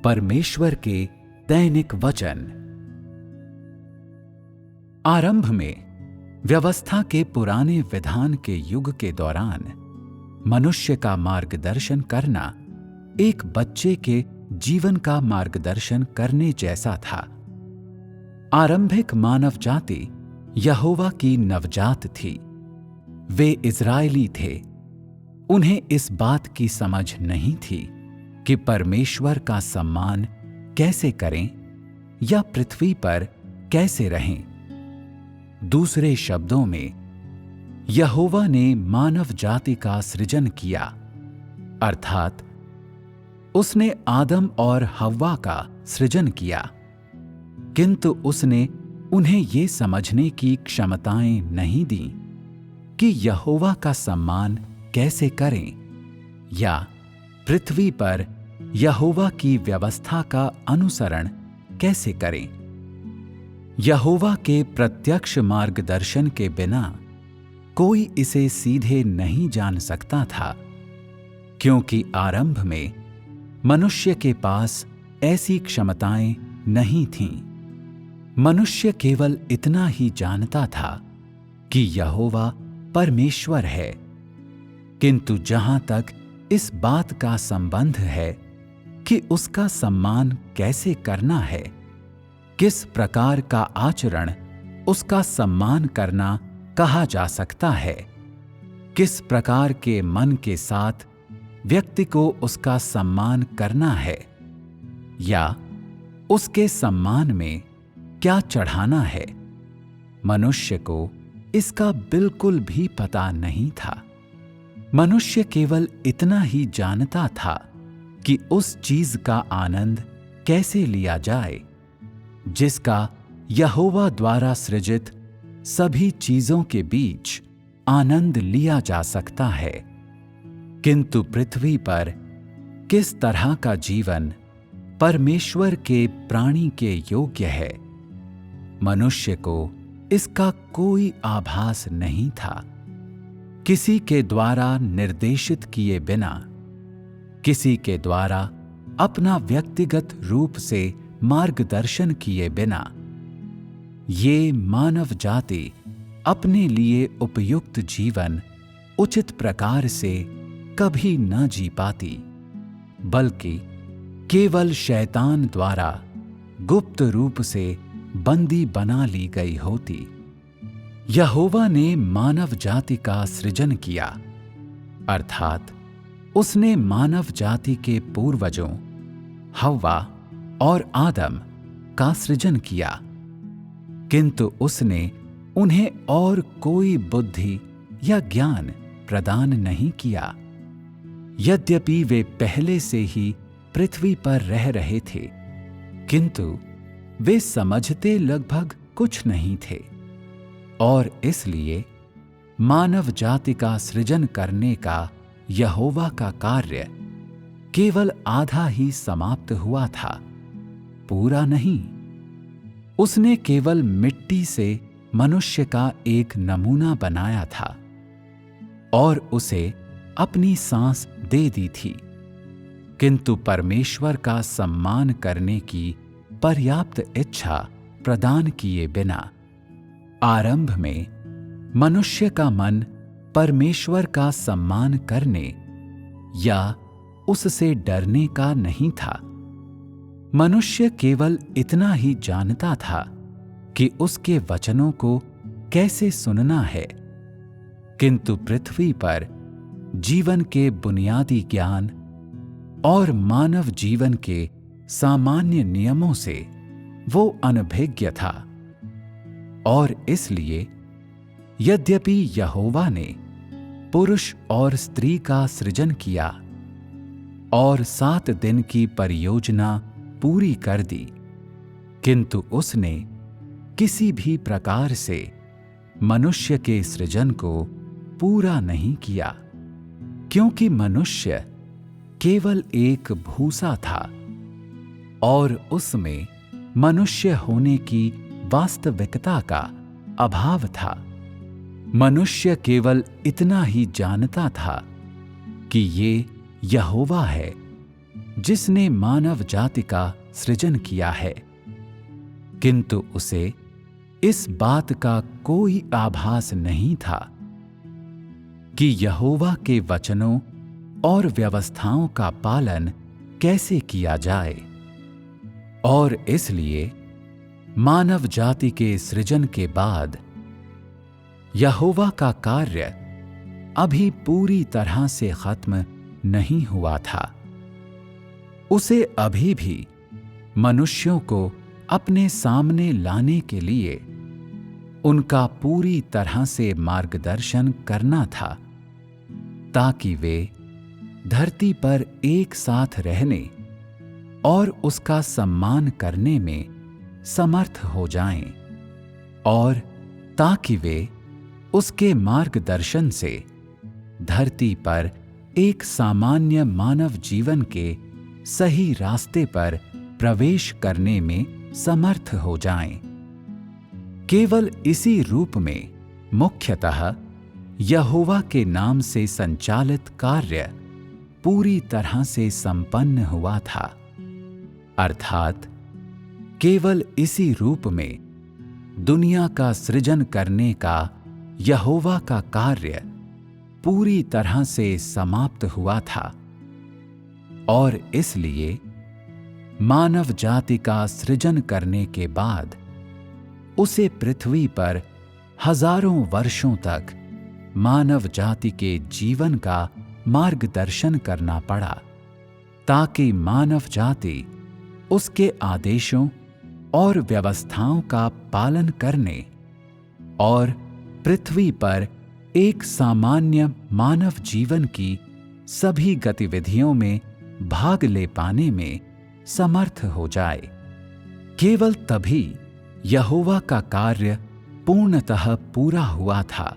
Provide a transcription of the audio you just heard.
परमेश्वर के दैनिक वचन। आरंभ में व्यवस्था के पुराने विधान के युग के दौरान मनुष्य का मार्गदर्शन करना एक बच्चे के जीवन का मार्गदर्शन करने जैसा था। आरंभिक मानव जाति यहोवा की नवजात थी। वे इज़राइली थे। उन्हें इस बात की समझ नहीं थी कि परमेश्वर का सम्मान कैसे करें या पृथ्वी पर कैसे रहें। दूसरे शब्दों में, यहोवा ने मानव जाति का सृजन किया, अर्थात उसने आदम और हव्वा का सृजन किया, किंतु उसने उन्हें ये समझने की क्षमताएं नहीं दी कि यहोवा का सम्मान कैसे करें या पृथ्वी पर यहोवा की व्यवस्था का अनुसरण कैसे करें। यहोवा के प्रत्यक्ष मार्गदर्शन के बिना कोई इसे सीधे नहीं जान सकता था, क्योंकि आरंभ में मनुष्य के पास ऐसी क्षमताएं नहीं थीं। मनुष्य केवल इतना ही जानता था कि यहोवा परमेश्वर है, किंतु जहां तक इस बात का संबंध है कि उसका सम्मान कैसे करना है, किस प्रकार का आचरण उसका सम्मान करना कहा जा सकता है, किस प्रकार के मन के साथ व्यक्ति को उसका सम्मान करना है या उसके सम्मान में क्या चढ़ाना है, मनुष्य को इसका बिल्कुल भी पता नहीं था। मनुष्य केवल इतना ही जानता था कि उस चीज का आनंद कैसे लिया जाए जिसका यहोवा द्वारा सृजित सभी चीजों के बीच आनंद लिया जा सकता है। किंतु पृथ्वी पर किस तरह का जीवन परमेश्वर के प्राणी के योग्य है, मनुष्य को इसका कोई आभास नहीं था। किसी के द्वारा निर्देशित किए बिना, किसी के द्वारा अपना व्यक्तिगत रूप से मार्गदर्शन किए बिना ये मानव जाति अपने लिए उपयुक्त जीवन उचित प्रकार से कभी न जी पाती, बल्कि केवल शैतान द्वारा गुप्त रूप से बंदी बना ली गई होती। यहोवा ने मानव जाति का सृजन किया, अर्थात उसने मानव जाति के पूर्वजों हव्वा और आदम का सृजन किया, किंतु उसने उन्हें और कोई बुद्धि या ज्ञान प्रदान नहीं किया। यद्यपि वे पहले से ही पृथ्वी पर रह रहे थे, किंतु वे समझते लगभग कुछ नहीं थे, और इसलिए मानव जाति का सृजन करने का यहोवा का कार्य केवल आधा ही समाप्त हुआ था, पूरा नहीं। उसने केवल मिट्टी से मनुष्य का एक नमूना बनाया था और उसे अपनी सांस दे दी थी, किंतु परमेश्वर का सम्मान करने की पर्याप्त इच्छा प्रदान किए बिना आरंभ में मनुष्य का मन परमेश्वर का सम्मान करने या उससे डरने का नहीं था। मनुष्य केवल इतना ही जानता था कि उसके वचनों को कैसे सुनना है, किंतु पृथ्वी पर जीवन के बुनियादी ज्ञान और मानव जीवन के सामान्य नियमों से वो अनभिज्ञ था। और इसलिए यद्यपि यहोवा ने पुरुष और स्त्री का सृजन किया और 7 दिन की परियोजना पूरी कर दी, किंतु उसने किसी भी प्रकार से मनुष्य के सृजन को पूरा नहीं किया, क्योंकि मनुष्य केवल एक भूसा था और उसमें मनुष्य होने की वास्तविकता का अभाव था। मनुष्य केवल इतना ही जानता था कि ये यहोवा है, जिसने मानव जाति का सृजन किया है, किंतु उसे इस बात का कोई आभास नहीं था कि यहोवा के वचनों और व्यवस्थाओं का पालन कैसे किया जाए, और इसलिए मानव जाति के सृजन के बाद यहोवा का कार्य अभी पूरी तरह से खत्म नहीं हुआ था। उसे अभी भी मनुष्यों को अपने सामने लाने के लिए उनका पूरी तरह से मार्गदर्शन करना था, ताकि वे धरती पर एक साथ रहने और उसका सम्मान करने में समर्थ हो जाएं, और ताकि वे उसके मार्गदर्शन से धरती पर एक सामान्य मानव जीवन के सही रास्ते पर प्रवेश करने में समर्थ हो जाएं। केवल इसी रूप में मुख्यतः यहोवा के नाम से संचालित कार्य पूरी तरह से संपन्न हुआ था, अर्थात केवल इसी रूप में दुनिया का सृजन करने का यहोवा का कार्य पूरी तरह से समाप्त हुआ था, और इसलिए मानव जाति का सृजन करने के बाद उसे पृथ्वी पर हजारों वर्षों तक मानव जाति के जीवन का मार्गदर्शन करना पड़ा, ताकि मानव जाति उसके आदेशों और व्यवस्थाओं का पालन करने और पृथ्वी पर एक सामान्य मानव जीवन की सभी गतिविधियों में भाग ले पाने में समर्थ हो जाए। केवल तभी यहोवा का कार्य पूर्णतः पूरा हुआ था।